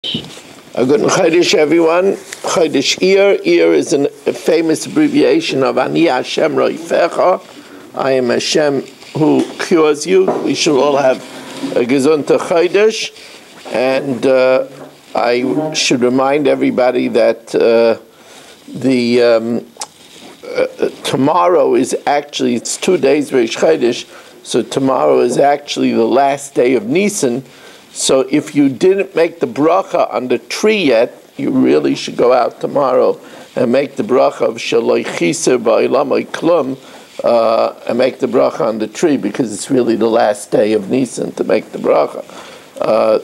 A good Chodesh, everyone. Chodesh Iyar. Iyar is a famous abbreviation of Ani Hashem Roifecha. I am Hashem who cures you. We should all have a Gesundte Chodesh. And I should remind everybody that tomorrow is actually, it's 2 days Reish Chodesh, so tomorrow is actually the last day of Nisan. So if you didn't make the bracha on the tree yet, you really should go out tomorrow and make the bracha of Shaloi Chiser Ba'ilamai Klum, and make the bracha on the tree, because it's really the last day of Nisan to make the bracha.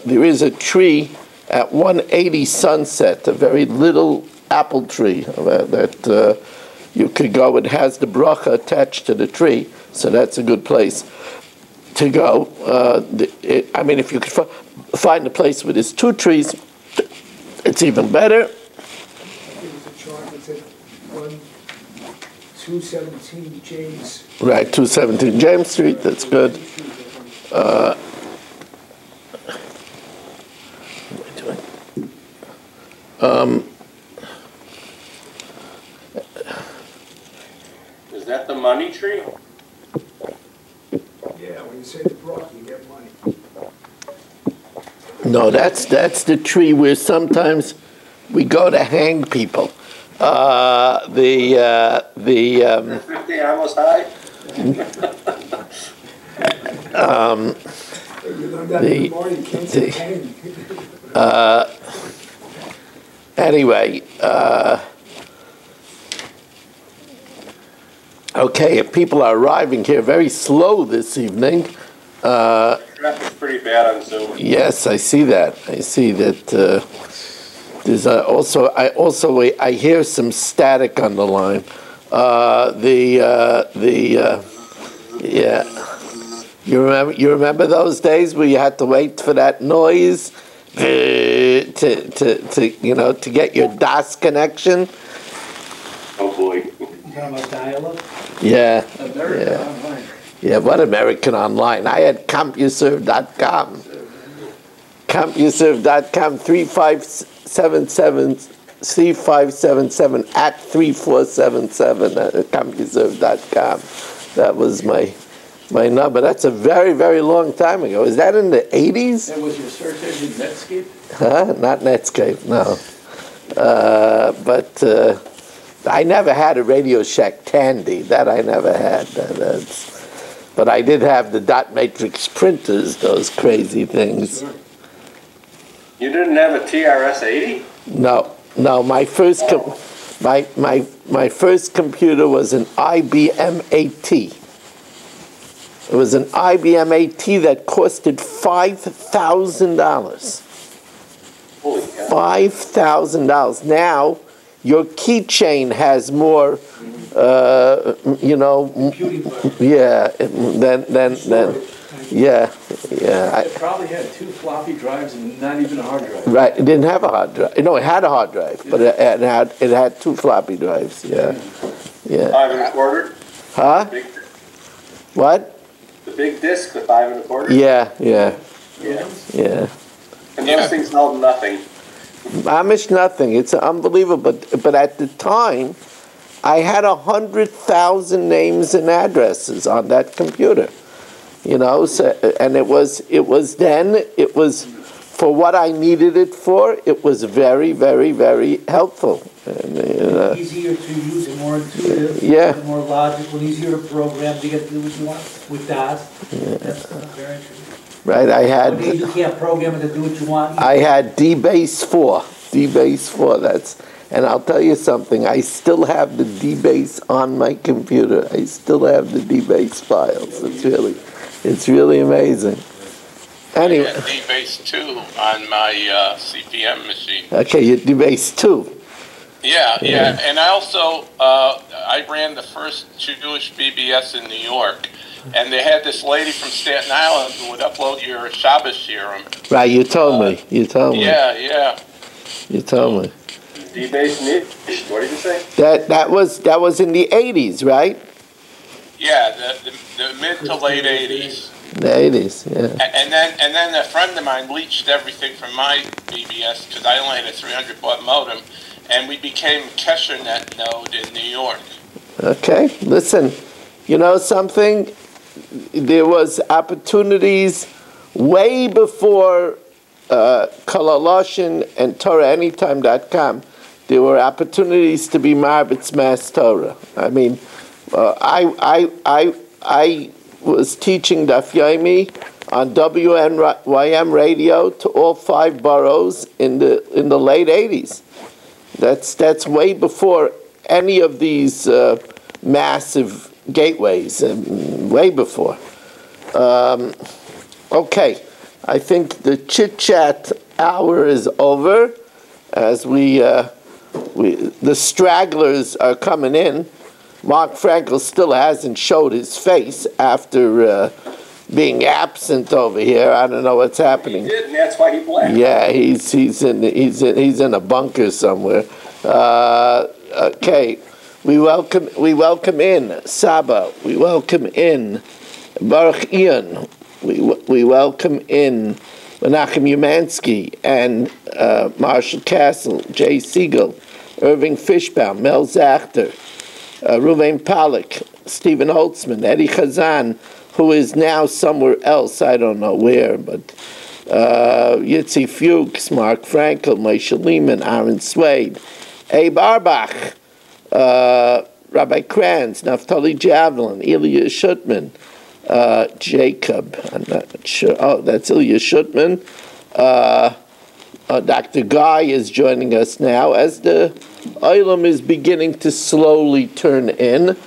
There is a tree at 180 Sunset, a very little apple tree that you could go. It has the bracha attached to the tree, so that's a good place to go. If you could find a place where there's 2 trees, it's even better. There was a chart that said 217 James. Right, 217 James Street, that's good. What am I doing? Is that the money tree? Yeah, when you say the bracha, you get money. No, that's the tree where sometimes we go to hang people. 50 almost high? Anyway, okay, if people are arriving here very slow this evening. Traffic's pretty bad on Zoom. Yes, I see that. I see that. There's I hear some static on the line. Yeah. You remember those days where you had to wait for that noise to get your DOS connection? Oh boy. You talking about dial-up? Yeah. America Online. Yeah, what American Online? I had CompuServe.com. CompuServe.com 3577 at 3477 CompuServe.com. That was my number. That's a very, very long time ago. Is that in the 80s? That was your search engine, Netscape? Huh? Not Netscape, no. But I never had a Radio Shack Tandy. That I never had. But I did have the dot matrix printers, those crazy things. You didn't have a TRS-80? No. My first my first computer was an IBM AT. It was an IBM AT that costed $5,000. Holy cow. $5,000. Now your keychain has more. It probably had 2 floppy drives and not even a hard drive. Right, it didn't have a hard drive. No, it had a hard drive, but it had 2 floppy drives. Yeah. 5 1/4? Huh? What? The big disc, the 5 1/4? Yeah. And those things held nothing. Amish nothing. It's unbelievable. But at the time, I had 100,000 names and addresses on that computer. So, and it was for what I needed it for. It was very, very, very helpful. And, easier to use and more intuitive, and more logical, easier to program to get to do what you want with DOS. That's very interesting. Right, you can't program it to do what you want. I had DBase 4. And I'll tell you something, I still have the DBase on my computer. I still have the DBase files. It's really amazing. Anyway. I had DBase 2 on my CPM machine. Okay, you DBase 2. Yeah. And I also, I ran the first Jewish BBS in New York. And they had this lady from Staten Island who would upload your Shabbos Shirim. Right, you told me. Yeah. You told me. D-base niche, what did you say? That was in the 80s, right? Yeah, the mid to late 80s. In the 80s, yeah. And then a friend of mine leached everything from my BBS because I only had a 300 baud modem, and we became KesherNet node in New York. Okay, listen, you know something? There was opportunities way before Kalaloshin and TorahAnytime.com. There were opportunities to be Marbitz Mass Torah. I mean, I was teaching Daf Yomi on WNYM radio to all 5 boroughs in the late 80s. That's way before any of these massive gateways, way before. Okay, I think the chit-chat hour is over as the stragglers are coming in. Mark Frankel still hasn't showed his face after being absent over here. I don't know what's happening. He did, and that's why he left. Yeah, he's in a bunker somewhere. Okay, we welcome in Saba. We welcome in Baruch Ian. We welcome in Menachem Umansky and Marshall Castle, Jay Siegel, Irving Fishbaum, Mel Zachter, Ruvain Pollack, Stephen Holtzman, Eddie Chazan, who is now somewhere else, I don't know where, but Yitzi Fuchs, Mark Frankel, Moshe Lehman, Aaron Swade, Abe Arbach, Rabbi Kranz, Naftali Javelin, Ilya Shutman, Jacob, I'm not sure, oh, that's Ilya Shutman. Dr. Guy is joining us now as the Olam is beginning to slowly turn in.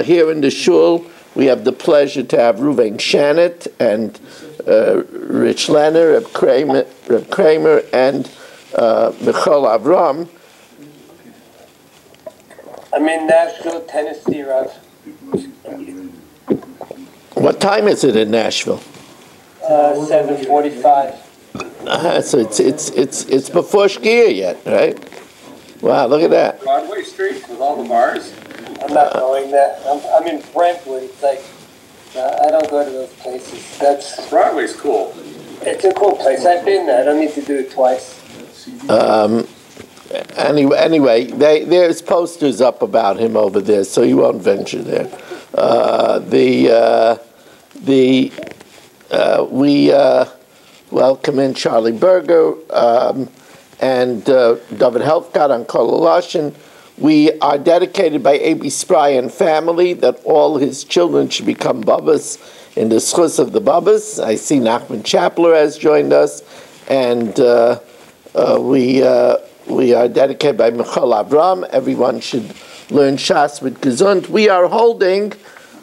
Here in the shul, we have the pleasure to have Ruvain Shannet and Rich Lenner, Reb Kramer, and Michal Avram. I'm in Nashville, Tennessee, Rav. What time is it in Nashville? 7:45. So it's before Shkia yet, right? Wow, look at that. Broadway Street with all the bars. I'm not going there. I'm in Brentwood. It's like I don't go to those places. Broadway's cool. It's a cool place. I've been there. I don't need to do it twice. Anyway, there's posters up about him over there, so you won't venture there. We welcome in Charlie Berger and David Helfgott on Kolaloshin. We are dedicated by A.B. Spry and family that all his children should become Babas in the schus of the Babas. I see Nachman Chapler has joined us, and we are dedicated by Michal Avram. Everyone should learn Shas with Gesund. We are holding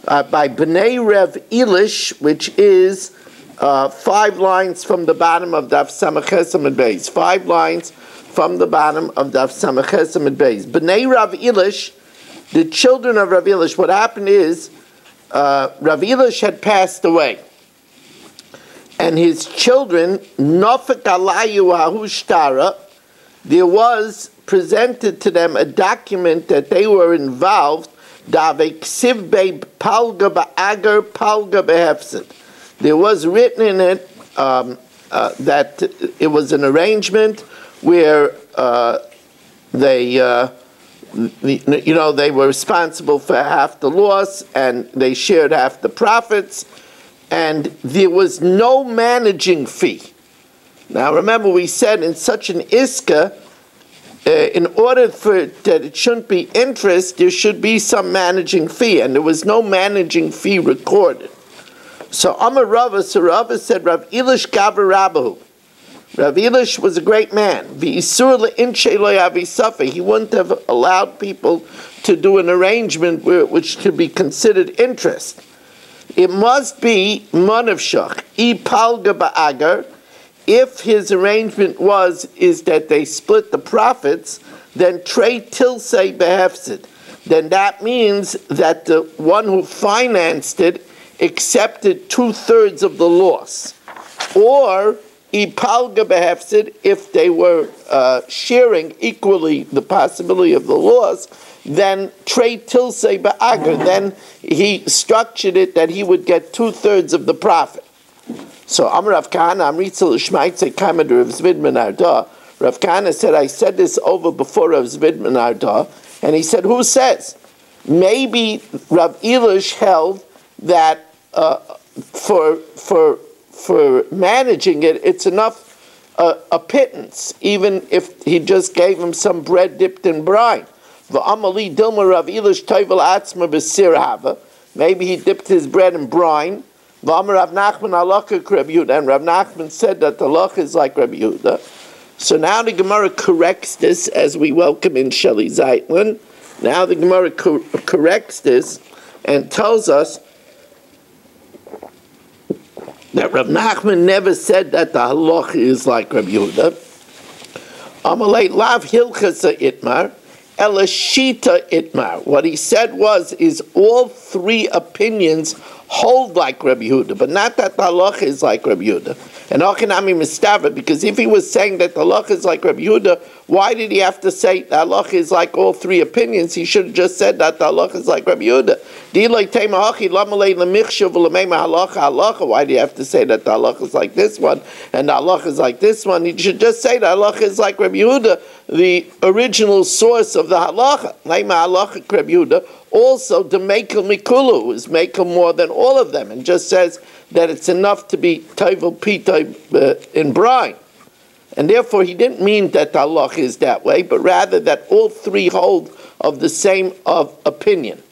by Bnei Rev Elish, which is 5 lines from the bottom of Daf Samach Chesed Beis. 5 lines from the bottom of Daf Samach Chesed Beis. Bnei Rav Elish, the children of Rav Elish. What happened is Rav Elish had passed away, and his children, Nofek Alayu Hahushtara, there was presented to them a document that they were involved. There was written in it that it was an arrangement where they were responsible for half the loss and they shared half the profits, and there was no managing fee. Now remember, we said in such an iska, in order for that it shouldn't be interest, there should be some managing fee, and there was no managing fee recorded. So Amar Rava, so Rava said, Rav Elish Gavar Rabahu. Rav Elish was a great man. V'isur le'inchei lo yavi safa. He wouldn't have allowed people to do an arrangement which could be considered interest. It must be manavshach. I palga ba'agar. If his arrangement is that they split the profits, then trey tilsei behefsid. Then that means that the one who financed it accepted 2/3 of the loss. Or ipalga behefsid, if they were sharing equally the possibility of the loss, then trade tilsei ba'agar. Then he structured it that he would get 2/3 of the profit. So Amar Rav Kahana, Amritzel Shmaitze Kamad Rav Zvidman Arda. Rav Kahana said, I said this over before Rav Zvidman Arda, and he said, who says? Maybe Rav Elish held that for managing it, it's enough a pittance, even if he just gave him some bread dipped in brine. V'amali Dilma Rav Elish Toivel Atzma B'sir Hava. Maybe he dipped his bread in brine. V'amar Rav Nachman Halacha Reb Yehuda, and Rav Nachman said that the halacha is like Reb Yehuda. So now the Gemara corrects this as we welcome in Shelley Zeitlin. Now the Gemara corrects this and tells us that Rav Nachman never said that the halacha is like Reb Yehuda. Amalei lav hilchasa itmar, elashita itmar. What he said is all three opinions hold like Reb Yehuda, but not that the halacha is like Reb Yehuda. And Achinami Mistava, because if he was saying that the halacha is like Reb Yehuda, why did he have to say the halacha is like all three opinions? He should have just said that the halacha is like Reb Yehuda. Why do you have to say that the halacha is like this one and the halacha is like this one? He should just say the halacha is like Reb Yehuda, the original source of the halacha. Reb Yehuda. Also, the Mekel Mikulu is Mekel more than all of them, and just says that it's enough to be Toivel Pita in brine. And therefore, he didn't mean that the halacha is that way, but rather that all three hold of the same opinion.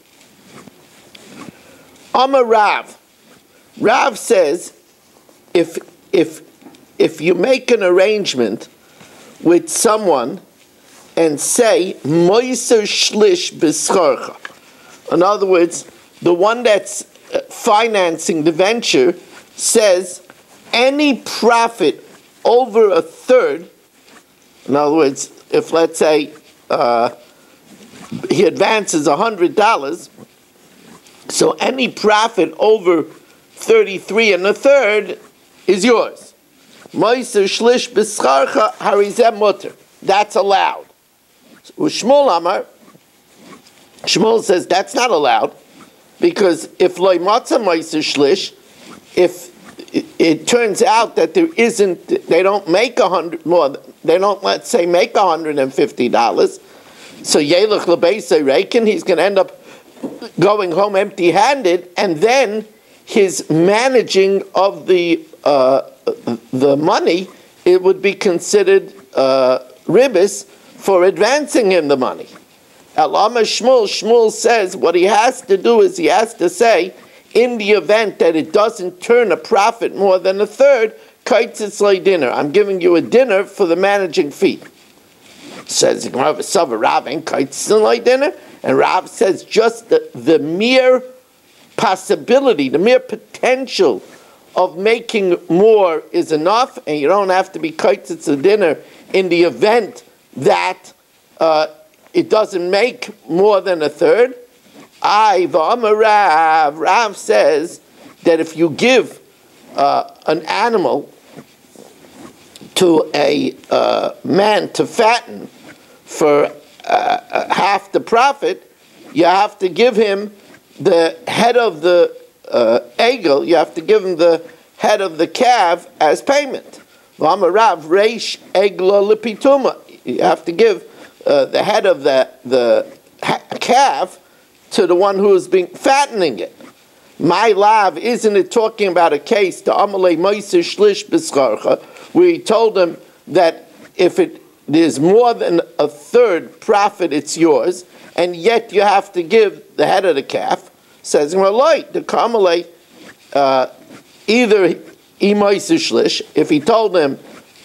Amar Rav. Rav says, if you make an arrangement with someone and say, Moiser Shlish B'scharcha. In other words, the one that's financing the venture says any profit over 1/3, in other words, if let's say he advances $100, so any profit over 33 1/3 is yours. Moiser shlish b'scharcha harizem mutter. That's allowed. Shmuel Amar, Shmuel says that's not allowed, because if loy matzah moiser shlish, if it turns out that they don't make 100 more, they don't, let's say, make $150, so yelech lebeisei reikin, he's going to end up going home empty-handed, and then his managing of the money, it would be considered ribis for advancing him the money. Alama Shmuel says what he has to do is he has to say, in the event that it doesn't turn a profit more than 1/3, kaitzitz lay dinner. I'm giving you a dinner for the managing fee. Says Rav ain't kaitzitz lay dinner, and Rav says just the mere possibility, the mere potential of making more is enough, and you don't have to be kaitzitz a dinner in the event that it doesn't make more than 1/3. Rav says that if you give an animal to a man to fatten for half the profit, you have to give him the head of the egel, you have to give him the head of the calf as payment. Rav reish egla lipituma. You have to give the head of the calf to the one who is being fattening it. My lav, isn't it talking about a case to Amalei Moiser Shlish B'scharcha, where he told him that if there's more than 1/3 profit, it's yours, and yet you have to give the head of the calf. Says the Kamalei, either Moiser Shlish, if he told him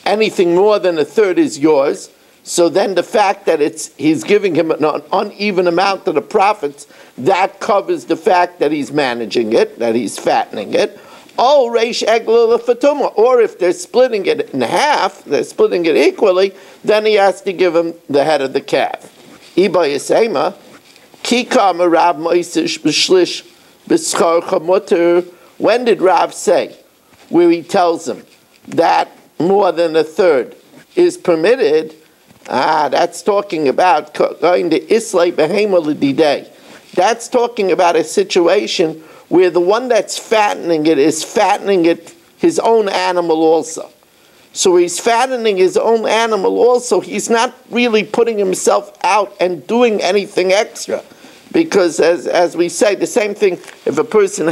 anything more than 1/3 is yours, so then the fact that he's giving him an uneven amount of the profits, that covers the fact that he's managing it, that he's fattening it. Oh, reish egla lefatuma. Or if they're splitting it in half, they're splitting it equally, then he has to give him the head of the calf. Iba yisema, kikam Rav moisish b'shlish b'scharcha mutter. When did Rav say, where he tells him that more than a third is permitted, that's talking about going to Islay Behema L'Didei. That's talking about a situation where the one that's fattening it is fattening it his own animal also. So he's fattening his own animal also. He's not really putting himself out and doing anything extra. Because as we say, the same thing, if a person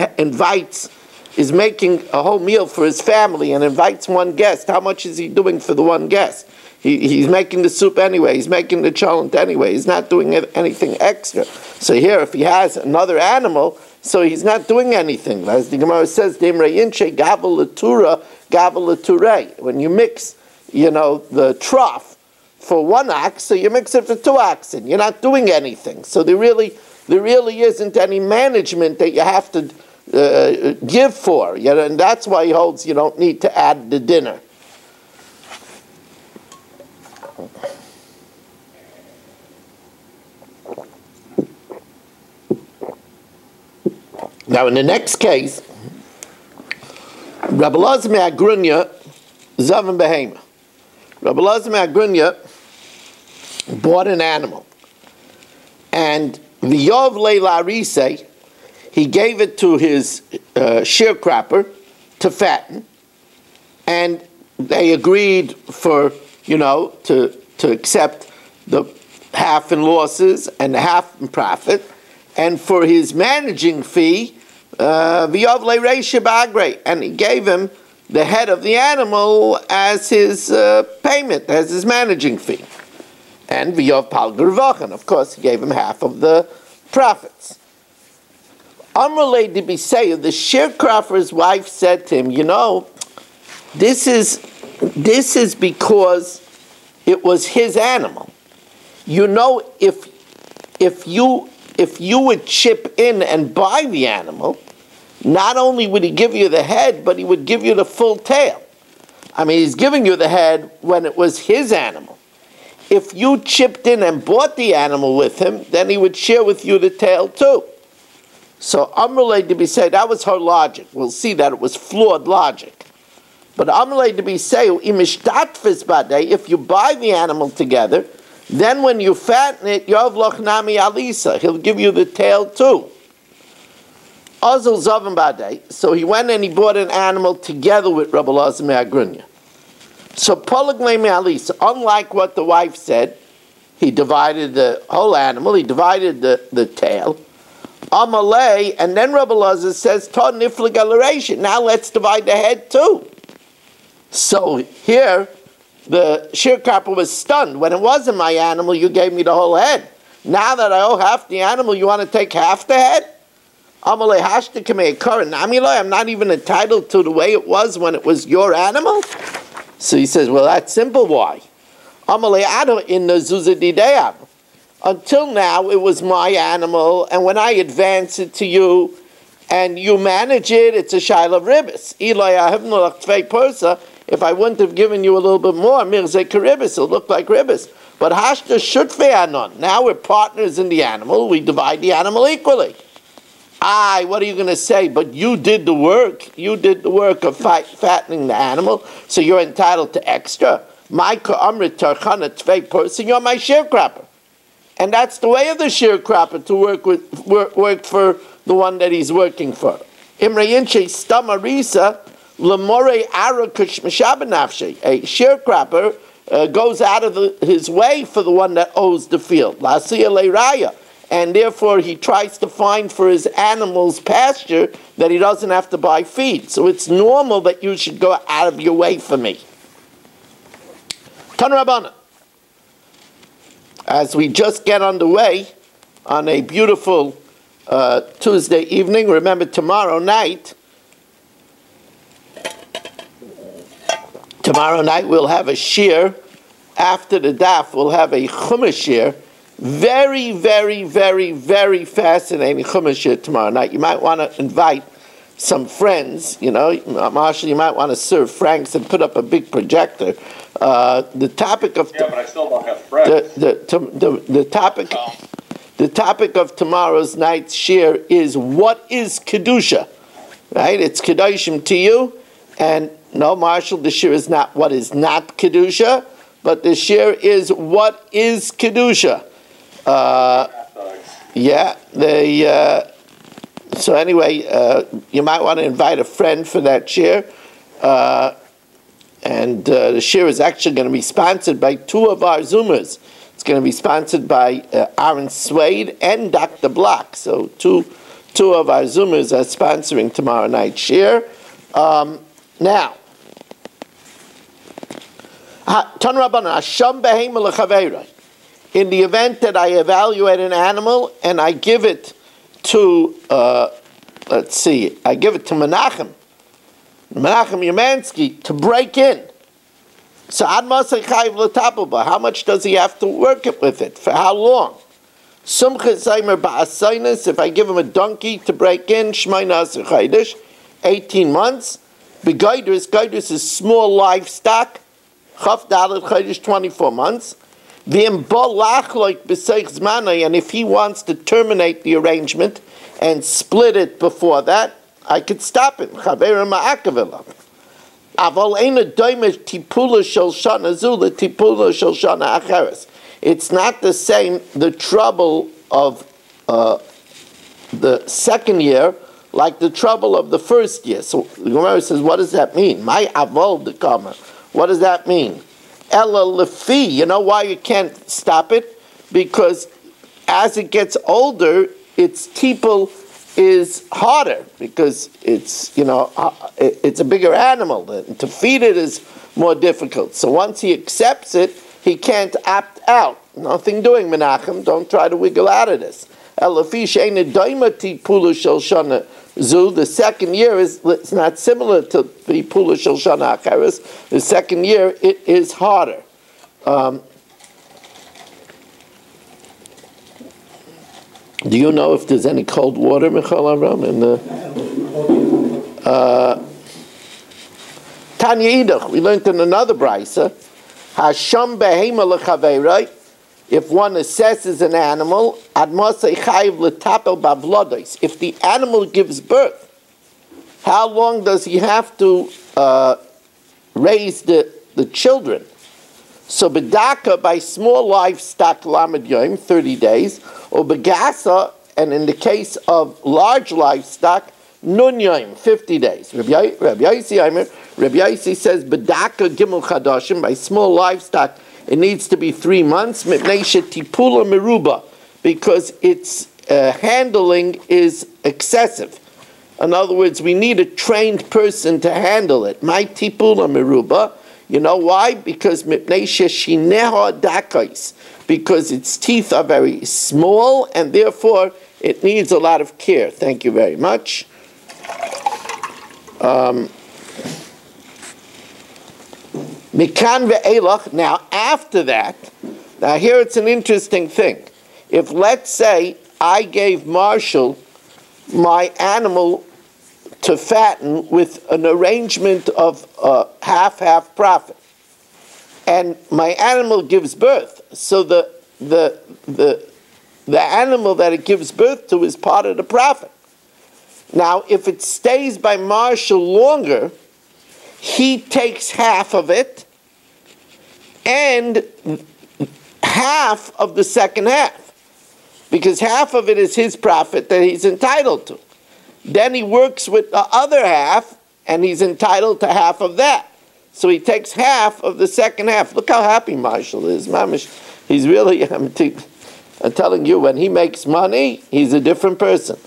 is making a whole meal for his family and invites one guest, how much is he doing for the one guest? He's making the soup anyway, he's making the cholent anyway, he's not doing anything extra. So here, if he has another animal, so he's not doing anything. As the Gemara says, when you mix, the trough for one ox, so you mix it for two oxen. You're not doing anything. So there really isn't any management that you have to give for. And that's why he holds you don't need to add the dinner. Now, in the next case, Rabbi Elazar Me'agrunya, Zavan Behema. Rabbi Elazar Me'agrunya bought an animal, and V'yov Leila Arise, he gave it to his sharecropper to fatten, and they agreed for to accept the half in losses and the half in profit, and for his managing fee, V'yov Le'reisha B'agre, and he gave him the head of the animal as his payment, as his managing fee. And V'yov Palgar V'achan, of course, he gave him half of the profits. Amrulei Dibisei, the sharecropper's wife said to him, this is because it was his animal. If you would chip in and buy the animal, not only would he give you the head, but he would give you the full tail. I mean, he's giving you the head when it was his animal. If you chipped in and bought the animal with him, then he would share with you the tail too. So Amrulei Dibisei, that was her logic. We'll see that it was flawed logic. But Amrulei Dibisei, imishtatfis badei, if you buy the animal together, then when you fatten it, Yov Lochnami Alisa, he'll give you the tail too. Azul Zavan Badei, so he went and he bought an animal together with Rabbi Elazar Me'agrunya. So Polag Alisa, unlike what the wife said, he divided the whole animal, he divided the tail. Amalei, and then Rabbi Elazar says, Ta Niflig Aleration, now let's divide the head too. So here, the sharecropper was stunned. When it wasn't my animal, you gave me the whole head. Now that I owe half the animal, you want to take half the head? I'm not even entitled to the way it was when it was your animal. So he says, well, that's simple. Why? Until now, it was my animal, and when I advance it to you, and you manage it, it's a shaila of ribbis. If I wouldn't have given you a little bit more, it'll look like ribbis. But hashta shutfei anon. Now we're partners in the animal. We divide the animal equally. What are you going to say? But you did the work. You did the work of fattening the animal, so you're entitled to extra. My ka'amrit tarchana tvei person, you're my sharecropper. And that's the way of the sharecropper to work for the one that he's working for. Imrayinche stamarisa lemore arakush mishabanafshe. A sharecropper goes out of his way for the one that owes the field. Lasiya leiraya. And therefore he tries to find for his animals pasture that he doesn't have to buy feed. So it's normal that you should go out of your way for me. Tan Rabbana. As we just get underway on a beautiful Tuesday evening, remember tomorrow night we'll have a shir. After the daf, we'll have a chumash shir. Very, very, very, very fascinating chumash shir tomorrow night. You might want to invite some friends, Marshall, you might want to serve Franks and put up a big projector. The topic of... Yeah, but I still don't have friends. The topic of tomorrow's night's shir is, what is Kedusha? Right? It's Kedoshim to you, and No, Marshall, the shir is not what is not Kedusha, but the shir is what is Kedusha. So anyway, you might want to invite a friend for that shir. And the shir is actually going to be sponsored by two of our Zoomers. It's going to be sponsored by Aaron Swade and Dr. Block. So two of our Zoomers are sponsoring tomorrow night shir. Now, in the event that I evaluate an animal and I give it to, I give it to Menachem Yamansky to break in. So how much does he have to work it with it? For how long? If I give him a donkey to break in, 18 months. Gaidus is small livestock, 24 months. And if he wants to terminate the arrangement and split it before that, I could stop him. It's not the same, the trouble of the second year, like the trouble of the first year. So the Gemara says, what does that mean? My avol the kama. What does that mean? Ella lefi. You know why you can't stop it? Because as it gets older, its tipul is harder because it's a bigger animal. To feed it is more difficult. So once he accepts it, he can't opt out. Nothing doing, Menachem. Don't try to wiggle out of this. The second year it's not similar to the Pula Shel Shana Acheres. The second year it is harder. Do you know if there's any cold water, Michal Avram, in the Tanya Idach? We learned in another brisa, Hasham behema lechaverai. If one assesses an animal, admasei chayiv letapel bavlodos. If the animal gives birth, how long does he have to raise the children? So bedaka, by small livestock, lamed yom, 30 days, or begasa, and in the case of large livestock, nun yom, 50 days. Rabbi Yossi says bedaka gimel chadashim, by small livestock, it needs to be 3 months, tipula meruba, because its handling is excessive. In other words, we need a trained person to handle it. My tipula meruba. You know why? Because its teeth are very small, and therefore it needs a lot of care. Thank you very much. Now, after that, here it's an interesting thing. If, let's say, I gave Marshall my animal to fatten with an arrangement of half profit, and my animal gives birth, so the animal that it gives birth to is part of the profit. Now, if it stays by Marshall longer, he takes half of it and half of the second half, because half of it is his profit that he's entitled to. Then he works with the other half, and he's entitled to half of that. So he takes half of the second half. Look how happy Marshall is. Mamish, he's really, I'm telling you, when he makes money, he's a different person.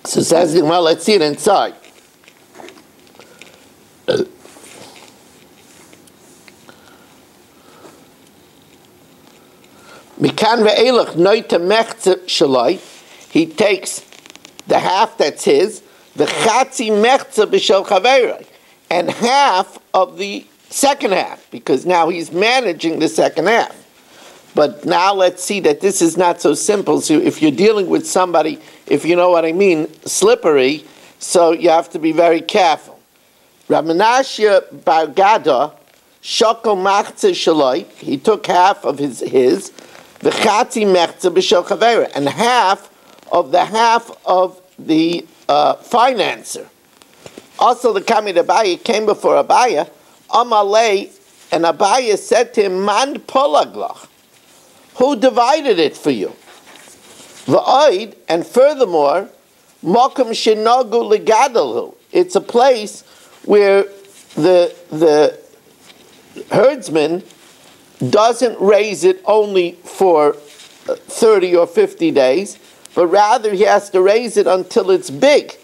So says, well, let's see it inside. He takes the half that's his, and half of the second half, because now he's managing the second half. But now let's see that this is not so simple. So if you're dealing with somebody, if you know what I mean, slippery, so you have to be very careful. Rav Menashe Bar Gada, Shokol Machzeh Shaloi, he took half of his, v'chatzi mechza b'shel chavera, and half of the financer. Also, the Kamid Abaya came before Abaya, Amalei, and Abaya said to him, Man polaglach, who divided it for you? V'oid, and furthermore, Mokum shenogu legadalhu. It's a place where the herdsman doesn't raise it only for 30 or 50 days, but rather he has to raise it until it's big.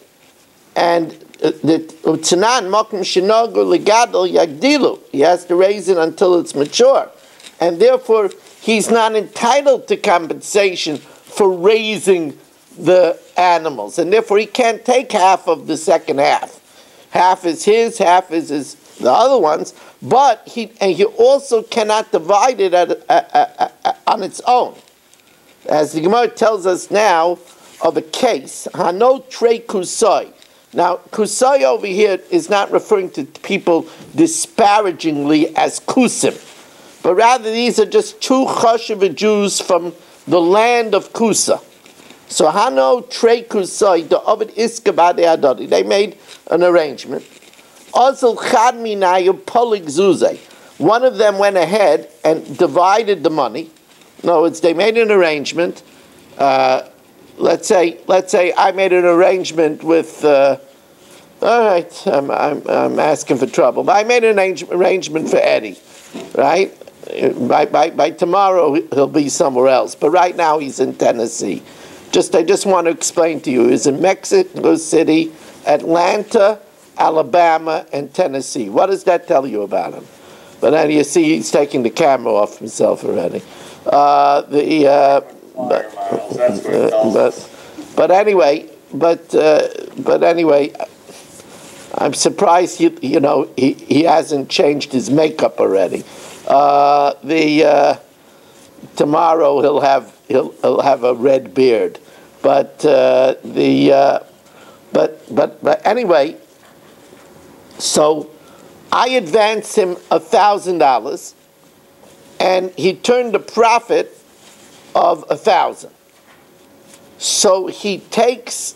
And the Tzanan Mokum shenogu legadal yagdilu. He has to raise it until it's mature. And therefore, he's not entitled to compensation for raising the animals. And therefore, he can't take half of the second half. Half is his, half is the other one's. But he also cannot divide it on its own. As the Gemara tells us now of a case, Hano Tre Kusai. Now, Kusai over here is not referring to people disparagingly as Kusim, but rather these are just two Chashiva Jews from the land of Kusa. So Hano Tre Kusai, the Ovid Iska Bade Adadi, they made an arrangement. Also Chad Minayu Polig Zuzay. One of them went ahead and divided the money. In other words, they made an arrangement. Let's say I made an arrangement with. All right, I'm asking for trouble. But I made an arrangement for Eddie, right? By tomorrow he'll be somewhere else. But right now he's in Tennessee. I just want to explain to you. He's in Mexico City, Atlanta, Alabama, and Tennessee. What does that tell you about him? But then you see he's taking the camera off himself already. But anyway, I'm surprised he hasn't changed his makeup already. Tomorrow he'll have a red beard, but anyway. So I advanced him $1,000, and he turned a profit of 1,000. So he takes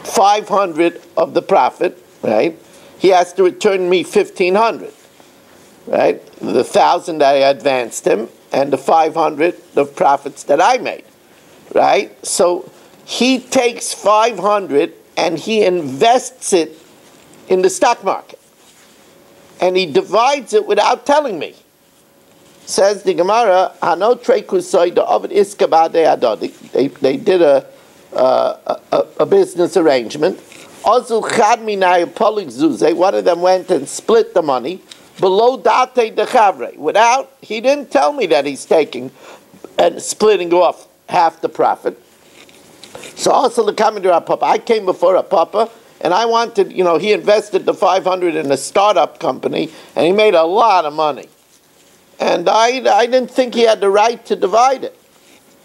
500 of the profit, right? He has to return me 1,500, right? The 1,000 that I advanced him, and the 500 of profits that I made, right? So he takes 500 and he invests it in the stock market, and he divides it without telling me. Says the Gemara, Hano Tre Kusai the Ovid Iska Bade Adadi. They did a business arrangement. Also Chad Minay Polig Zuze. One of them went and split the money below Date de Chavre. He didn't tell me that he's taking and splitting off half the profit. So also the Kamidra Papa. I came before a Papa, and I wanted, he invested the 500 in a startup company, and he made a lot of money. And I didn't think he had the right to divide it.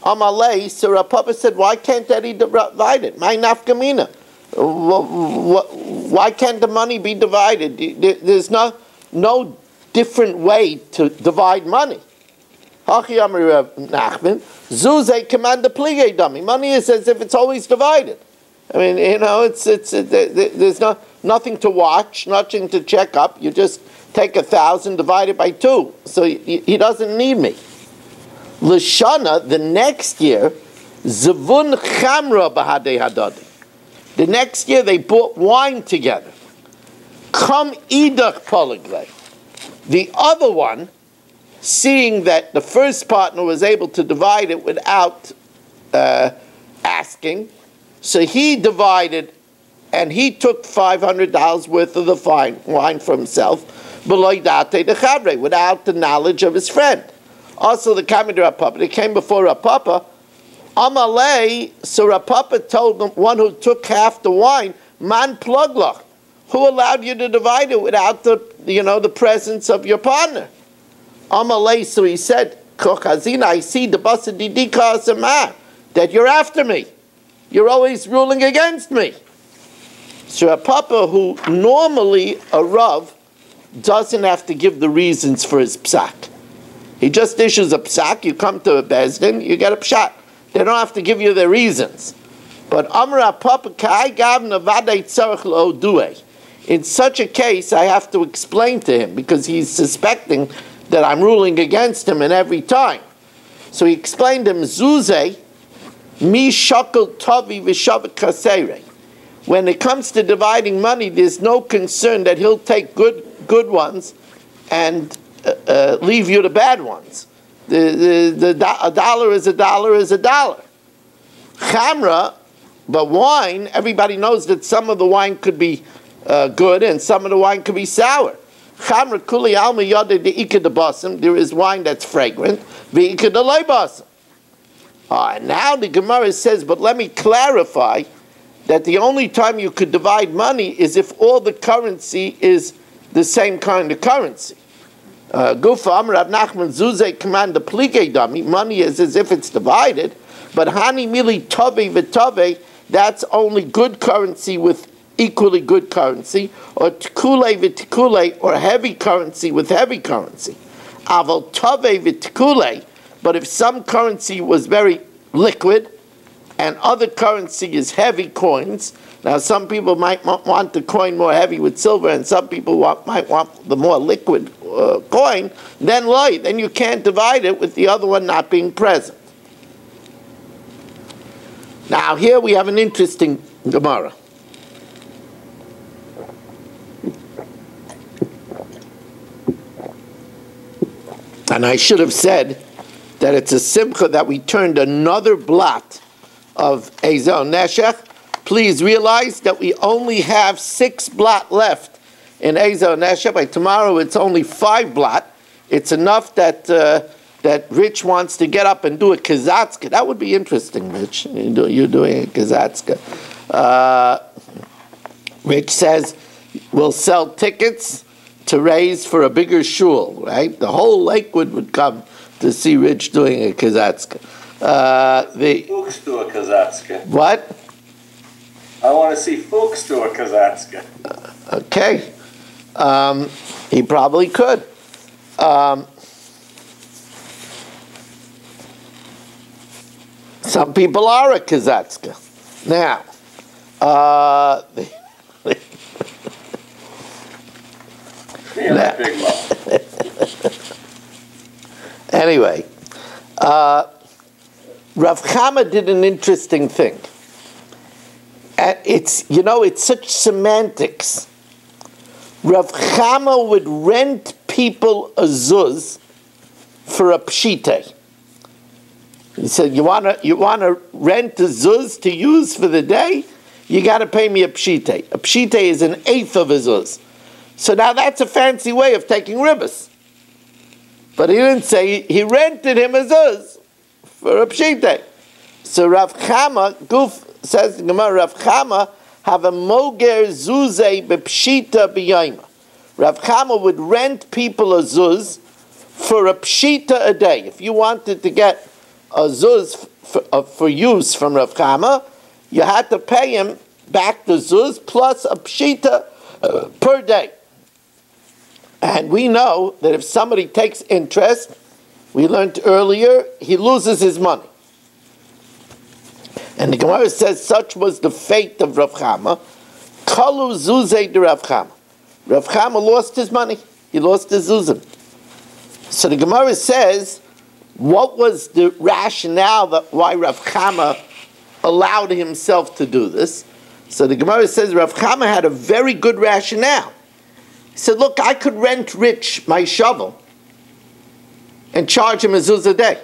Amalei, so Rav Papa said, why can't Eddie divide it? My nafkamina. Why can't the money be divided? There's no different way to divide money. Money is as if it's always divided. I mean, there's nothing to watch, nothing to check up. You just take 1,000, divide it by 2. So he doesn't need me. L'shana, the next year, Zavun Chamra Bahadei Hadadi. The next year they bought wine together. Kam Idach Poliglei. The other one, seeing that the first partner was able to divide it without asking, so he divided, and he took $500 worth of the wine for himself, without the knowledge of his friend. Also, the Kamidra Papa, they came before Rav Papa. Amalei, so Rav Papa told the one who took half the wine, Man pluglach, who allowed you to divide it without the presence of your partner? Amalei, so he said, Kochazina, I see the basadidika asama, that you're after me. You're always ruling against me. So Rav Papa, who normally a Rav doesn't have to give the reasons for his psak. He just issues a psak, you come to a bezdin, you get a pshat. They don't have to give you their reasons. But in such a case, I have to explain to him, because he's suspecting that I'm ruling against him in every time. So he explained to him, Zuze, mi shakal tavi v'shavik kasere. When it comes to dividing money, there's no concern that he'll take good ones and leave you the bad ones. A dollar is a dollar is a dollar. Chamra, but wine, everybody knows that some of the wine could be good and some of the wine could be sour. Chamra kuli alma yada de ika de basim. There is wine that's fragrant. V'ika de loy basim. And now the Gemara says, but let me clarify that the only time you could divide money is if all the currency is the same kind of currency. Gufa Amr Rav Nachman Zuzay command the plige dami. Money is as if it's divided, but hani mili tove v'tove, that's only good currency with equally good currency, or tikule v'tikule, or heavy currency with heavy currency. Aval tove v'tikule, but if some currency was very liquid and other currency is heavy coins, now some people might want the coin more heavy with silver and some people might want the more liquid coin, then light, then you can't divide it with the other one not being present. Now here we have an interesting Gemara. And I should have said that it's a simcha that we turned another blot of Ezel Neshech. Please realize that we only have 6 blot left in Ezel Neshech. By tomorrow it's only 5 blot. It's enough that that Rich wants to get up and do a kazatzka. That would be interesting, Rich. You're doing a kazatzka. Rich says we'll sell tickets to raise for a bigger shul, right? The whole Lakewood would come to see Rich doing a kazatzka. Fuchs do a kazatzka. What? I want to see Fuchs do a kazatzka. Okay. He probably could. Some people are a kazatzka. Now, anyway, Rav Chama did an interesting thing. And it's such semantics. Rav Chama would rent people a zuz for a pshite. He said, you wanna rent a zuz to use for the day? You got to pay me a pshite. A pshite is an eighth of a zuz. So now that's a fancy way of taking ribbis. But he didn't say he rented him a zuz for a pshite. So Rav Chama, Guf says in Gemara, Rav Chama have a moger zuze bepshita b'yayma. Rav Chama would rent people a zuz for a pshita a day. If you wanted to get a zuz for use from Rav Chama, you had to pay him back the zuz plus a pshita per day. And we know that if somebody takes interest, we learned earlier, he loses his money. And the Gemara says such was the fate of Rav Chama. Kalu zuzei de Rav Chama. Rav Chama lost his money. He lost his zuzim. So the Gemara says, what was the rationale that why Rav Chama allowed himself to do this? So the Gemara says Rav Chama had a very good rationale. He said, look, I could rent Rich my shovel and charge him a zuz a day.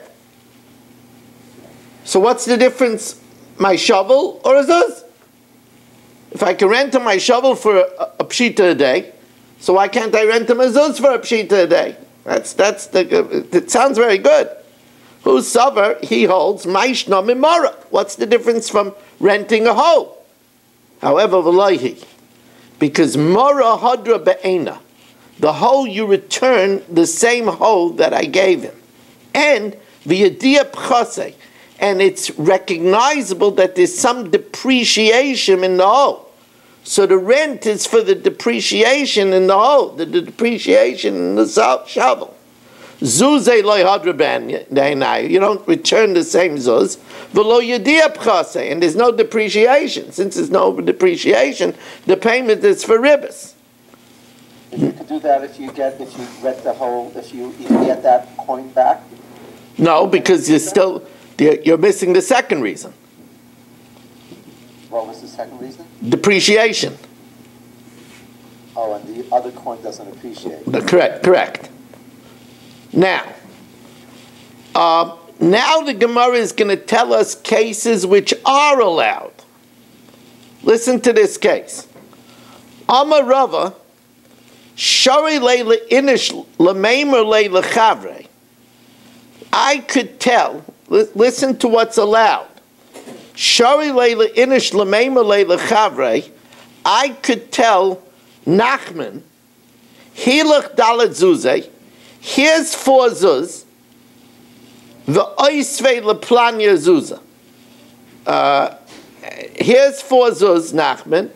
So what's the difference, my shovel or a zuz? If I can rent him my shovel for a pshita a day, so why can't I rent him a zuz for a pshita a day? It sounds very good. Who's sover? He holds maishna mimara. What's the difference from renting a hoe? However, v'loihi, because mara hadra be'ena, the hoe you return the same hoe that I gave him, and v'yadia pchase, and it's recognizable that there's some depreciation in the hoe. So the rent is for the depreciation in the hoe, the depreciation in the shovel. Zuzay loy hadraben. You don't return the same zuz. V'lo yediyah pchase, and there's no depreciation. Since there's no depreciation, the payment is for ribbis. You could do that if you get that coin back. No, because you're missing the second reason. What was the second reason? Depreciation. Oh, and the other coin doesn't appreciate. Correct. Now the Gemara is going to tell us cases which are allowed. Listen to this case. Amar Rava, Shari leila inish lameimer leila chavre. I could tell. Listen to what's allowed. Shari leila inish lameimer leila chavre. I could tell Nachman, Hilach dalet zuzay. Here's 4 zuz. The oisvei leplanya zuza. Here's 4 zuz, Nachman,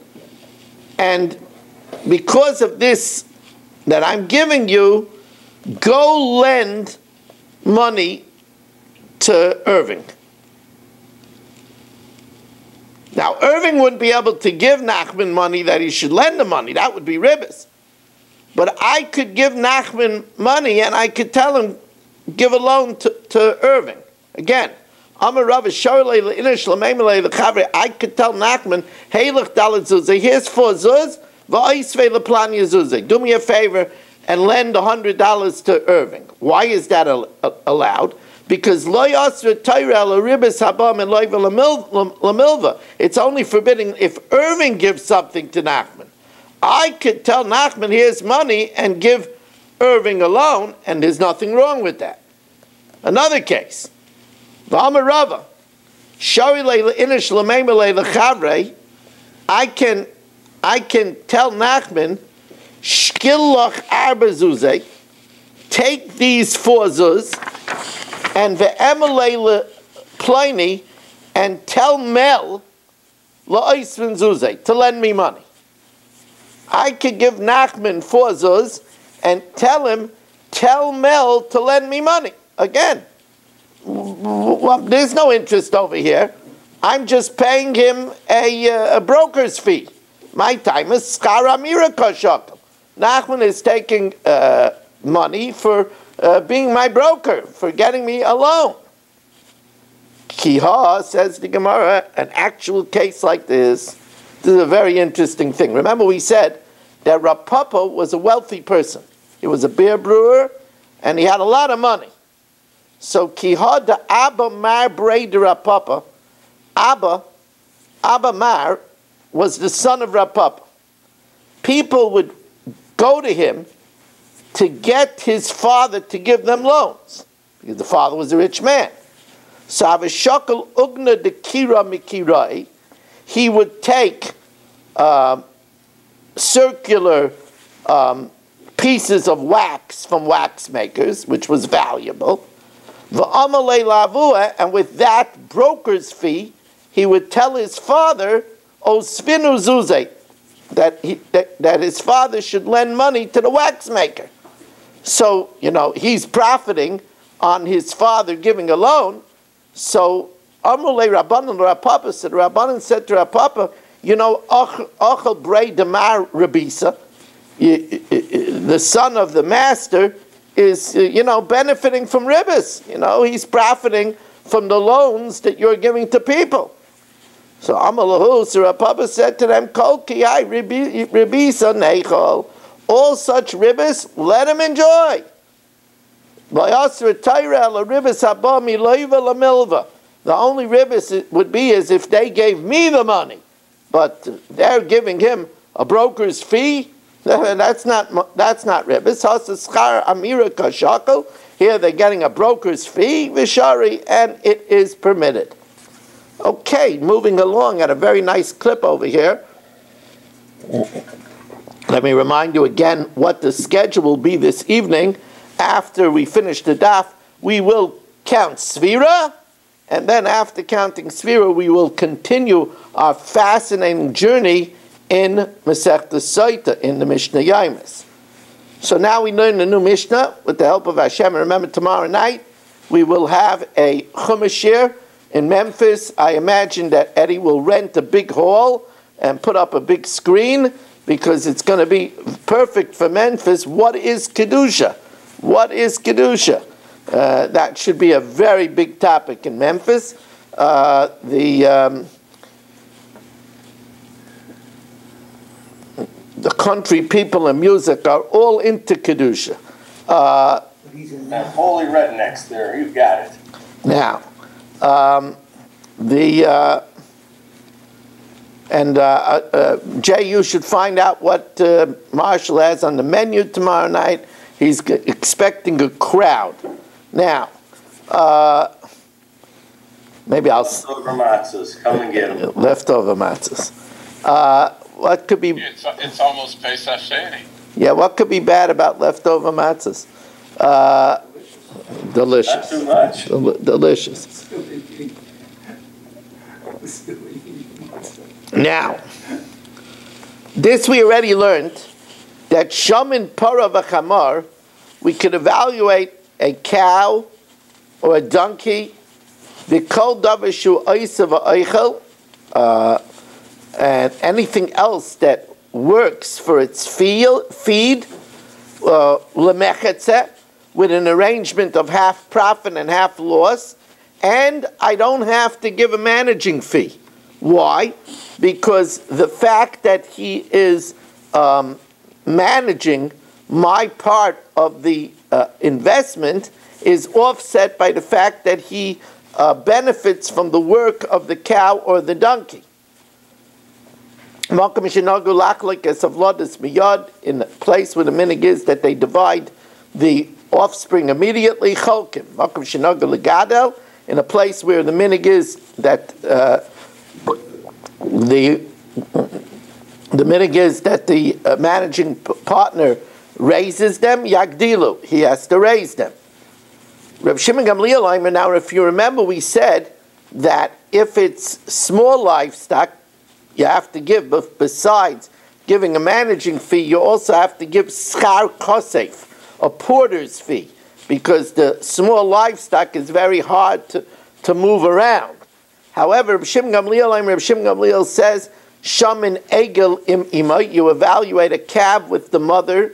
and because of this that I'm giving you, go lend money to Irving. Now, Irving wouldn't be able to give Nachman money that he should lend the money. That would be ribbis. But I could give Nachman money and I could tell him, give a loan to Irving. Again, I could tell Nachman, hey, look, here's 4 zuz, do me a favor and lend $100 to Irving. Why is that allowed? Because it's only forbidding if Irving gives something to Nachman. I could tell Nachman, here's money, and give Irving a loan, and there's nothing wrong with that. Another case. I can tell Nachman, take these 4 zuz, and ve'emelei pliny, and tell Mel to lend me money. I could give Nachman 4 zuz and tell Mel to lend me money. Again, there's no interest over here. I'm just paying him a broker's fee. My time is schar amira kashakel. Nachman is taking money for being my broker, for getting me a loan. Kiha, says the Gemara, an actual case like this is a very interesting thing. Remember we said that Rav Papa was a wealthy person. He was a beer brewer, and he had a lot of money. So Kiha da Abba Mar Brei de Rav Papa, Abba Mar was the son of Rav Papa. People would go to him to get his father to give them loans, because the father was a rich man. So Avishakal Ugna de Kira Mikirai, he would take circular pieces of wax from wax makers, which was valuable. V'amalei lavua, and with that broker's fee, he would tell his father, Osvinu Zuze, that his father should lend money to the wax maker. So, he's profiting on his father giving a loan. So, Amrulei Rabbanan Rav Papa said, Rabbanan said to Rav Papa, Achel Brei Demar Rabisa, the son of the master, is, benefiting from ribbis. He's profiting from the loans that you're giving to people. So Amalahu, so Rav Papa said to them, Kol kiyai ribisa neichol. All such ribbis, let him enjoy. The only ribbis it would be is if they gave me the money. But they're giving him a broker's fee. That's not ribbis. Here they're getting a broker's fee, vishari, and it is permitted. Okay, moving along at a very nice clip over here. Let me remind you again what the schedule will be this evening. After we finish the daf, we will count Svira, and then after counting Svira, we will continue our fascinating journey in Masechta Saita, in the Mishnah Yaimis. So now we learn the new Mishnah with the help of Hashem. And remember, tomorrow night we will have a Chumash shir in Memphis. I imagine that Eddie will rent a big hall and put up a big screen because it's going to be perfect for Memphis. What is Kedusha? What is Kedusha? That should be a very big topic in Memphis. The country people and music are all into Kedusha. Holy rednecks there, you got it. Now, Jay, you should find out what Marshall has on the menu tomorrow night. He's expecting a crowd. Now, maybe I'll... Leftover matzahs, come and get them. Leftover matzahs. What could be... It's almost Pesach Sheni. Yeah, what could be bad about leftover matzahs? Delicious. Not too much. Delicious. Now, this we already learned, that shamin para v'chamar, we could evaluate a cow or a donkey, v'kol davar shu oisa v'oichel, and anything else that works for its feed, lemechetze, with an arrangement of half profit and half loss, and I don't have to give a managing fee. Why? Because the fact that he is managing my part of the investment is offset by the fact that he benefits from the work of the cow or the donkey. In a place where the minig is that they divide the offspring immediately, in a place where the minig is that the minig is that the managing partner raises them, yagdilu, he has to raise them. Reb Shimon Gamliel, now if you remember, we said that if it's small livestock, you have to give, but besides giving a managing fee, you also have to give schar kosef, a porter's fee, because the small livestock is very hard to move around. However, Reb Shimon Gamliel says, shamin egel im imay, you evaluate a calf with the mother,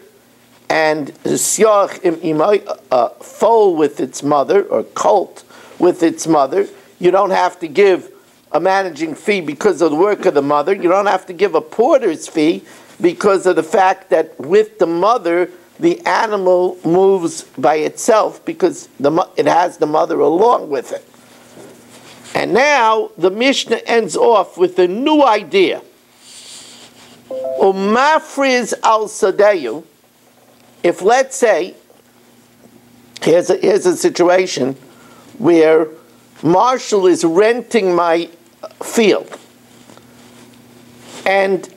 and syach im imay, a foal with its mother, or colt with its mother. You don't have to give a managing fee because of the work of the mother. You don't have to give a porter's fee because of the fact that with the mother, the animal moves by itself because it has the mother along with it. And now the Mishnah ends off with a new idea. Umafriz al sadeyu. If, let's say, here's a situation where Marshall is renting my field, and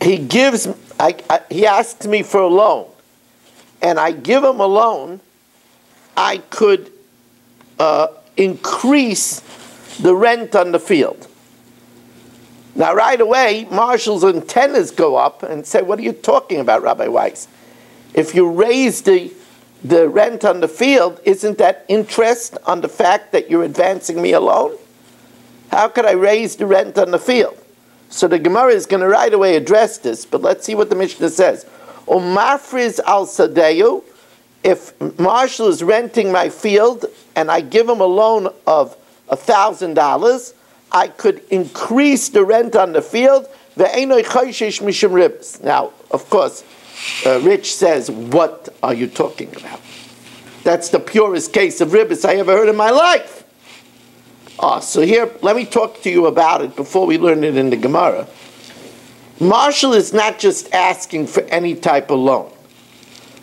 he asks me for a loan, and I give him a loan, I could increase the rent on the field. Now, right away, Marshall's antennas go up and say, what are you talking about, Rabbi Weiss? If you raise the rent on the field, isn't that interest on the fact that you're advancing me a loan? How could I raise the rent on the field? So the Gemara is going to right away address this, but let's see what the Mishnah says. Umafriz al sadeyu, if Marshall is renting my field and I give him a loan of $1,000, I could increase the rent on the field. Now, of course, Rich says, what are you talking about? That's the purest case of ribbis I ever heard in my life. So here, let me talk to you about it before we learn it in the Gemara. Marshall is not just asking for any type of loan.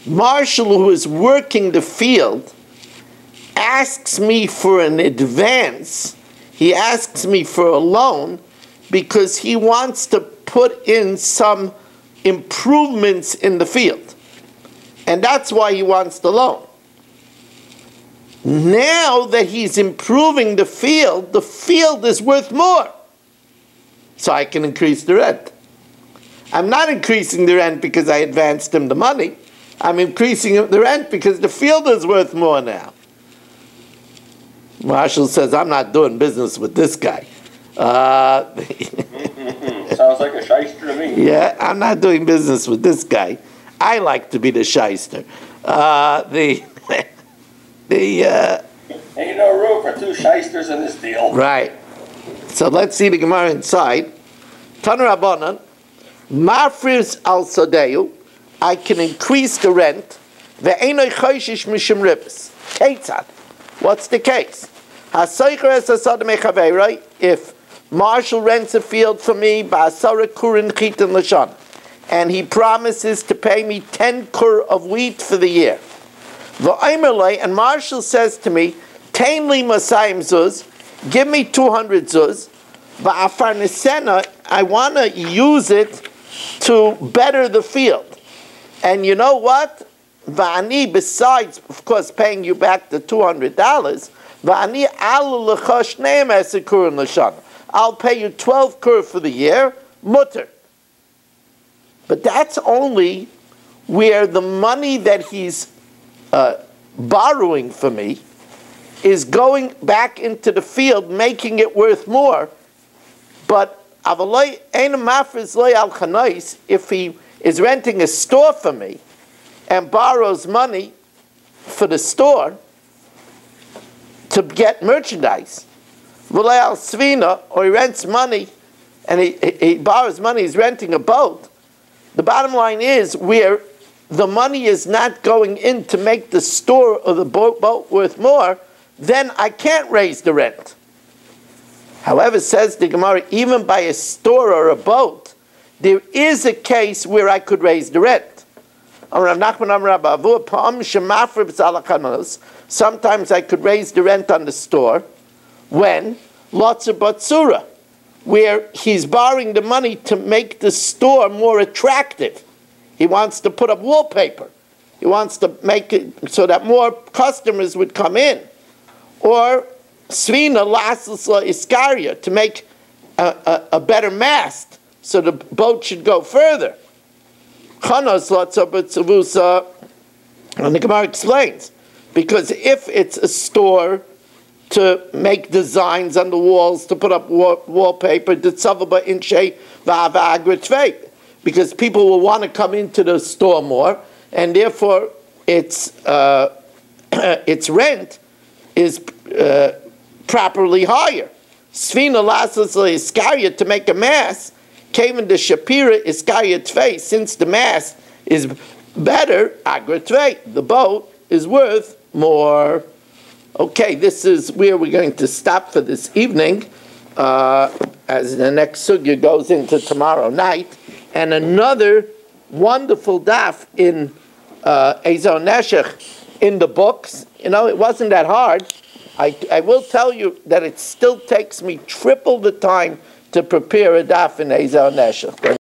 Marshall, who is working the field, asks me for an advance. He asks me for a loan because he wants to put in some improvements in the field. And that's why he wants the loan. Now that he's improving the field is worth more. So I can increase the rent. I'm not increasing the rent because I advanced him the money. I'm increasing the rent because the field is worth more now. Marshall says, I'm not doing business with this guy. Sounds like a shyster to me. Yeah, I'm not doing business with this guy. I like to be the shyster. Ain't no room for two shysters in this deal. Right. So let's see the Gemara inside. Tanu Rabbanan, Mafriz al Sadeu, I can increase the rent. Ve'enoi choishish mishum ribis. Ketzad. What's the case? If Marshall rents a field for me, and he promises to pay me 10 kur of wheat for the year. And Marshall says to me, give me 200 zuz. I want to use it to better the field. And you know what? Va'ani, besides, of course, paying you back the $200, I'll pay you 12 kur for the year, mutter. But that's only where the money that he's borrowing for me is going back into the field, making it worth more. But if he is renting a store for me and borrows money for the store to get merchandise, or he rents money and he borrows money, he's renting a boat, the bottom line is where the money is not going in to make the store or the boat worth more, then I can't raise the rent. However, says the Gemara, even by a store or a boat, there is a case where I could raise the rent. Sometimes I could raise the rent on the store when lots of batsura, where he's borrowing the money to make the store more attractive. He wants to put up wallpaper. He wants to make it so that more customers would come in. Or Svina Lasla Iskaria, to make a better mast so the boat should go further. Chanos Latzabatzavusa, and the Gemara explains, because if it's a store to make designs on the walls, to put up wallpaper, because people will want to come into the store more, and therefore its rent is properly higher. Svina Lasas Iskaria, to make a mass, came in the Shapira Iskaria Tvei, since the mass is better, Agra Tvei, the boat is worth more. Okay, this is where we're going to stop for this evening, as the next sugya goes into tomorrow night, and another wonderful daf in Ezer Neshech in the books. You know, it wasn't that hard. I will tell you that it still takes me triple the time to prepare a daf in Ezer Neshech.